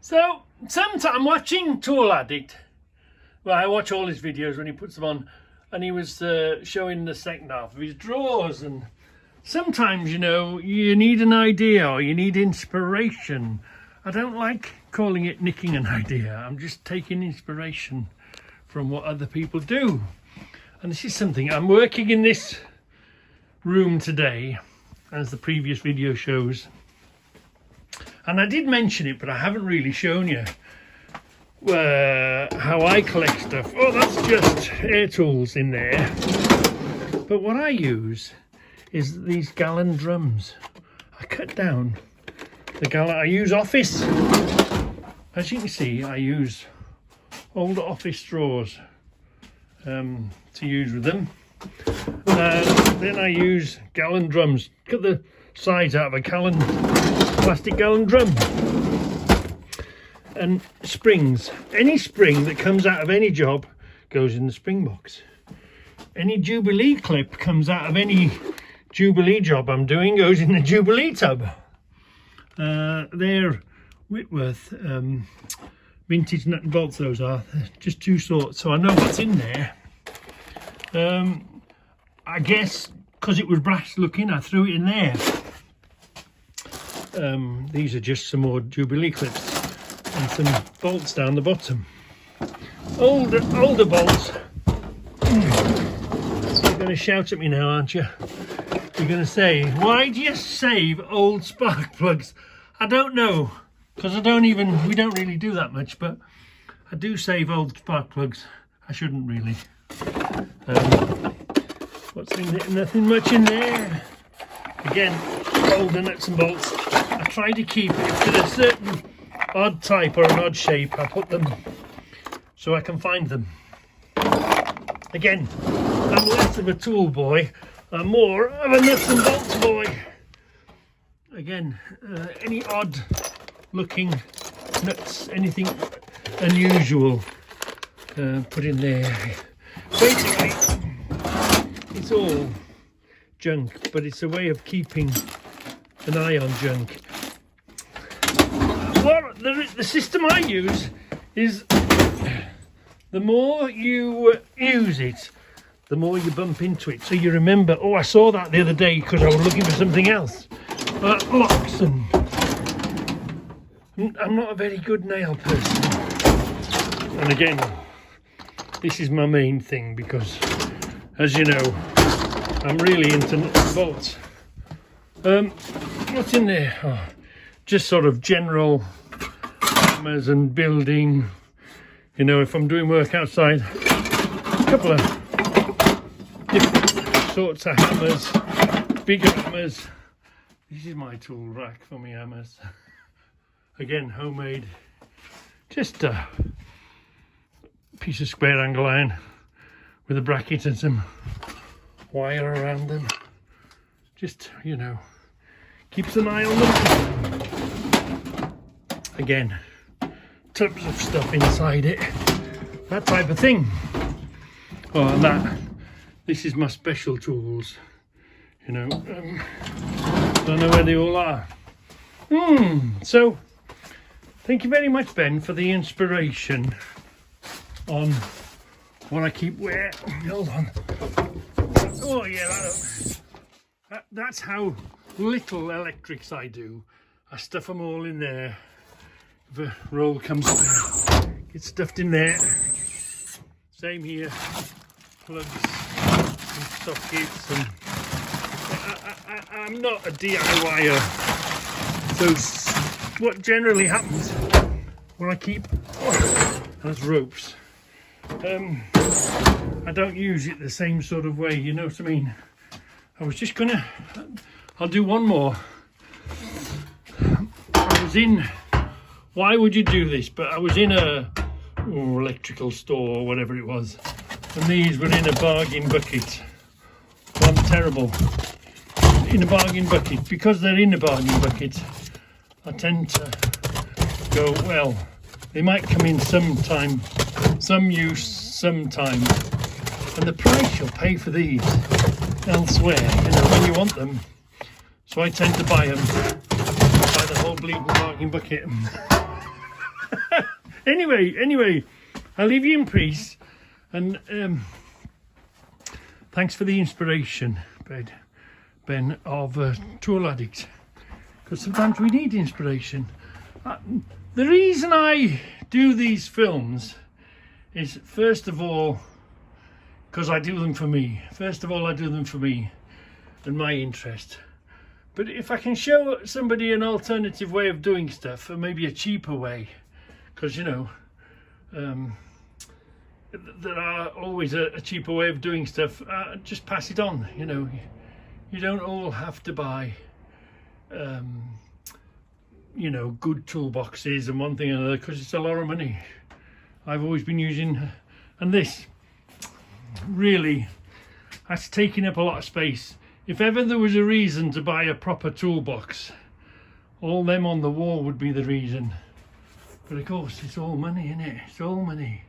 So, sometimes I'm watching Tool Addict. Well, I watch all his videos when he puts them on, and he was showing the second half of his drawers. And sometimes, you know, you need an idea or you need inspiration. I don't like calling it nicking an idea. I'm just taking inspiration from what other people do. And this is something, I'm working in this room today, as the previous video shows. And I did mention it, but I haven't really shown you how I collect stuff. Oh, that's just air tools in there. But what I use is these gallon drums. I cut down the gallon. I use office. As you can see, I use old office straws to use with them. Then I use gallon drums. Cut the sides out of a plastic gallon drum. And springs. Any spring that comes out of any job goes in the spring box. Any Jubilee clip comes out of any Jubilee job I'm doing goes in the Jubilee tub. They're Whitworth vintage nut and bolts, those are. They're just two sorts, so I know what's in there. I guess because it was brass looking, I threw it in there. These are just some more Jubilee clips and some bolts down the bottom. Older bolts. You're going to shout at me now, aren't you? You're going to say, why do you save old spark plugs? I don't know, because we don't really do that much, but I do save old spark plugs. I shouldn't really. What's in there? Nothing much in there. Again, older nuts and bolts. I try to keep it to a certain odd type or an odd shape. I put them so I can find them. Again, I'm less of a tool boy. I'm more of a nuts and bolts boy. Again, any odd looking nuts, anything unusual, put in there. Basically, it's all junk, but it's a way of keeping an eye on junk. What the system I use is, the more you use it, the more you bump into it. So you remember, oh, I saw that the other day because I was looking for something else. Locks, and I'm not a very good nail person. And again, this is my main thing because, as you know, I'm really into nuts and bolts. What's in there? Oh, just sort of general hammers and building. You know, if I'm doing work outside, a couple of different sorts of hammers, bigger hammers. This is my tool rack for my hammers. Again, homemade. Just a piece of square angle iron with a bracket and some wire around them. Just, you know, keeps an eye on them. Again, tubs of stuff inside it. That type of thing. Oh, and this is my special tools. You know, don't know where they all are. So, thank you very much, Ben, for the inspiration on what I keep wearing. Hold on. Oh yeah, that's how little electrics I do. I stuff them all in there. If a roll comes up, it's stuffed in there. Same here. Plugs and sockets, and I'm not a DIYer. So what generally happens when I keep as ropes, I don't use it the same sort of way, you know what I mean? I was just gonna, I'll do one more. I was in, why would you do this? But I was in a electrical store or whatever it was, and these were in a bargain bucket. One terrible. In a bargain bucket. Because they're in a bargain bucket, I tend to go, well, they might come in sometime, some use, sometime. And the price you'll pay for these elsewhere, you know, when you want them. So I tend to buy them, buy the whole bleeding bargain bucket. Anyway, I'll leave you in peace, and thanks for the inspiration, Ben, of Tool Addict, because sometimes we need inspiration. The reason I do these films is, first of all, because I do them for me. First of all, I do them for me and my interest. But if I can show somebody an alternative way of doing stuff, or maybe a cheaper way, because you know, there are always a cheaper way of doing stuff, just pass it on. You know, you don't all have to buy you know, good toolboxes and one thing and another, because it's a lot of money. I've always been using, and this really, that's taking up a lot of space. If ever there was a reason to buy a proper toolbox, all them on the wall would be the reason. But of course, it's all money, isn't it? It's all money.